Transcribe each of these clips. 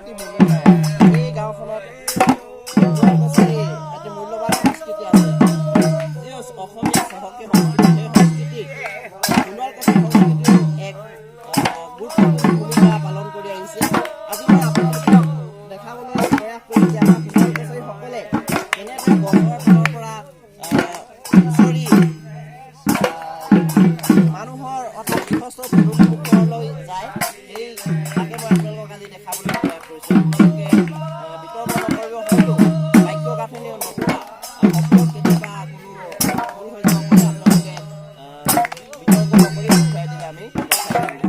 অতি মূল্যৱান। এই গাঁওখনত জোৱাৰ কছাৰী অতি মূল্যৱান সংস্কৃতি আছে। যি অসমীয়া চহকী সংস্কৃতি, সেই সংস্কৃতিক জোৱাৰ কছাৰী সংস্কৃতিও এক গুৰুত্বপূৰ্ণ ভূমিকা পালন কৰি আহিছে। আজি মই আপোনালোকক দেখাবলৈ প্ৰয়াস কৰিম যে আমাৰ জোৱাৰ কছাৰীসকলে কেনেদৰে গছৰ তলৰ পৰা হুঁচৰি মানুহৰ অৰ্থাৎ গৃহস্থ ঘৰলৈ যায়, সেই তাকে মই আপোনালোকক আজি দেখাবলৈ প্ৰয়াস কৰিছোঁ। আপোনালোকে বিতৰ্ক নকৰিব, হয়তো বাক্য গাঁথনি নথকা শব্দত কেতিয়াবা কোনো ভুল হৈ যাব পাৰে। আপোনালোকে বিতৰ্ক নকৰি দেখুৱাই দিলে আমি দেখাই দিম।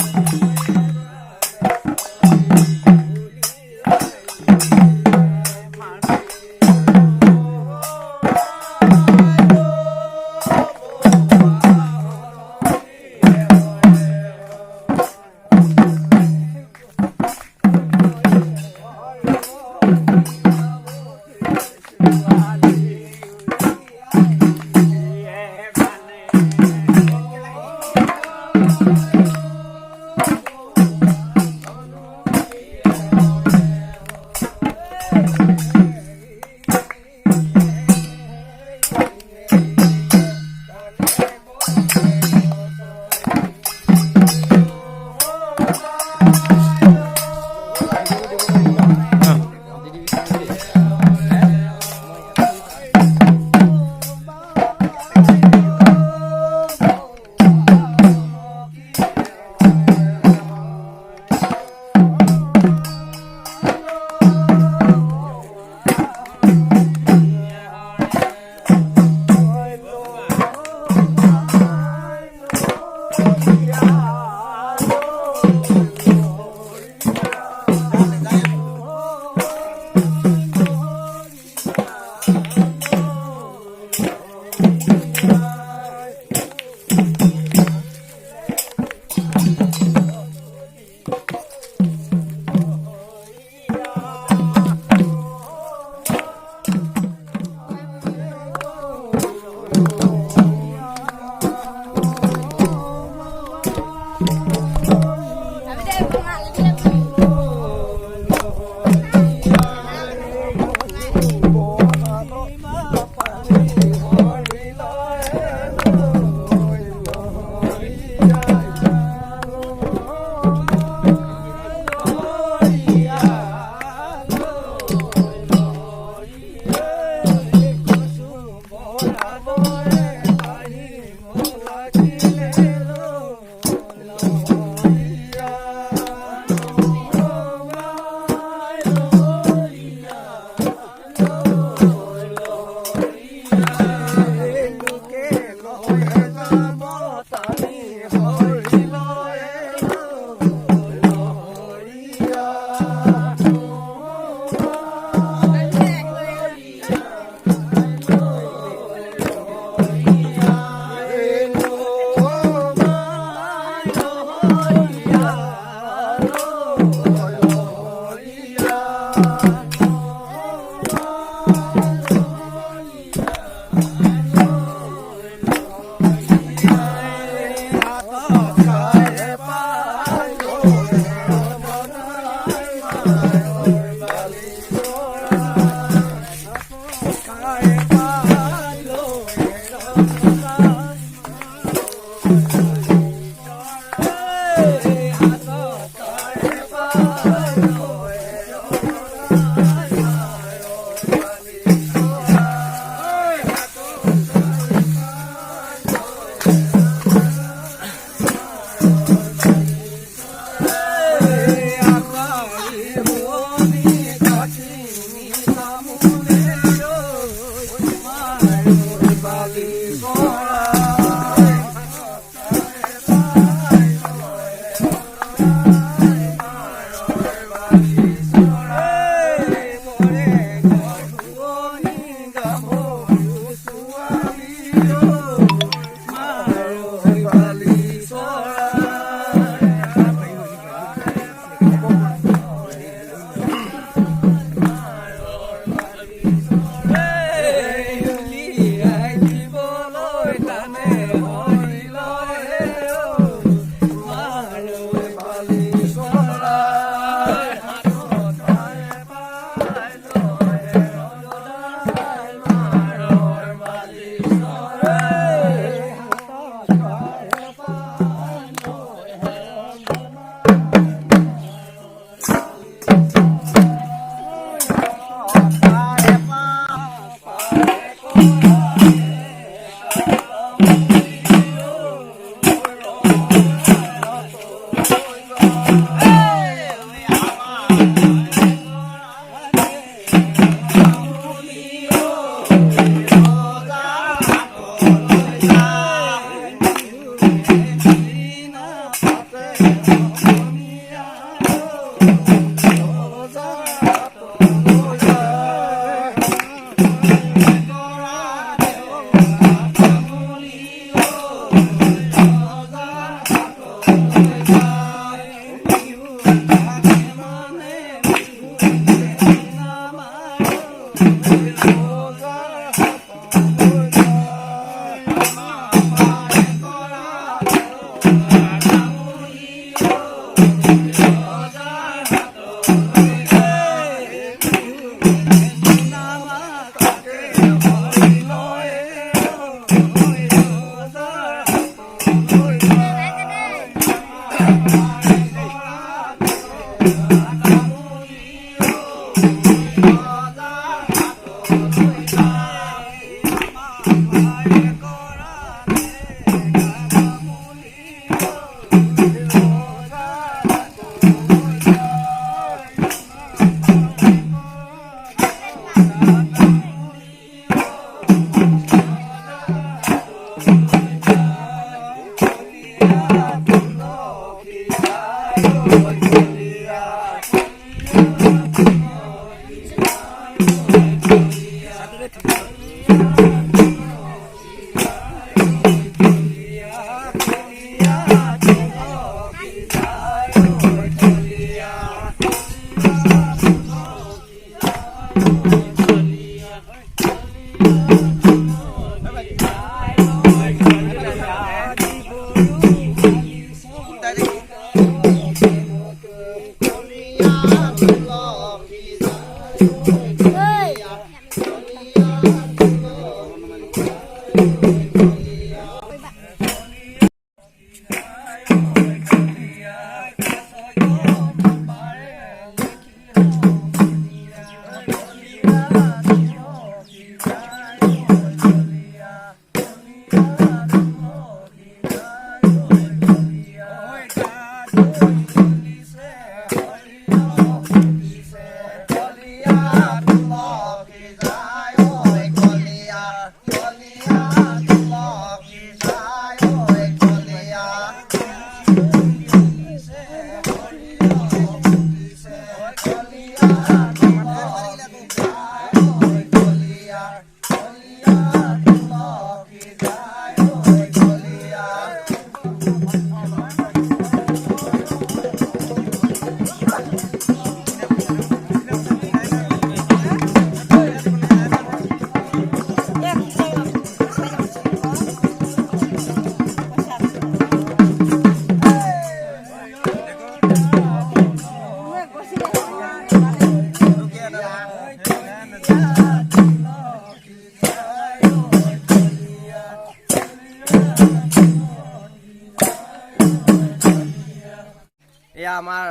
এয়া আমাৰ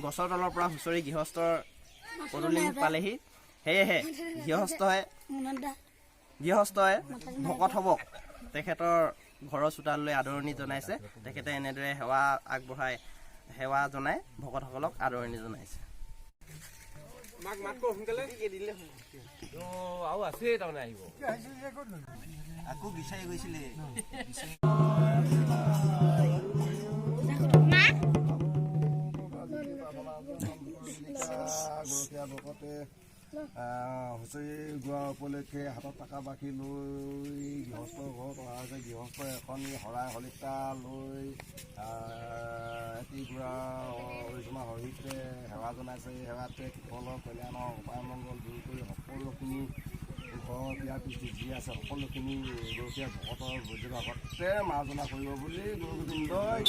গছৰ তলৰ পৰা হুঁচৰি গৃহস্থৰ পদূলি পালেহি। সেয়েহে গৃহস্থই ভকতসকলক তেখেতৰ ঘৰৰ চোতাললৈ আদৰণি জনাইছে। তেখেতে এনেদৰে সেৱা জনাই ভকতসকলক আদৰণি জনাইছে। আকৌ বিচাৰি গৈছিলে গৰখীয়া ভকতে হুঁচৰি গোৱা উপলক্ষে হাতত টকা বাকী লৈ গৃহস্থৰ ঘৰত অহা হৈছে। গৃহস্থই এখন শৰাই শলিতা লৈ এটিগুৰা অৰিজনা সহিতে সেৱা জনাইছে। এই সেৱাটোৱে সকলৰ কল্যাণৰ উপায় মংগল দূৰ কৰি সকলোখিনি ঘৰত ইয়াৰ পিছত যি আছে সকলোখিনি গৰখীয়া ভকতৰ বৈদ্যুতিক আগতে মাৰ্জনা কৰিব বুলি গুৰুগোবিন্দই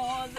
Oh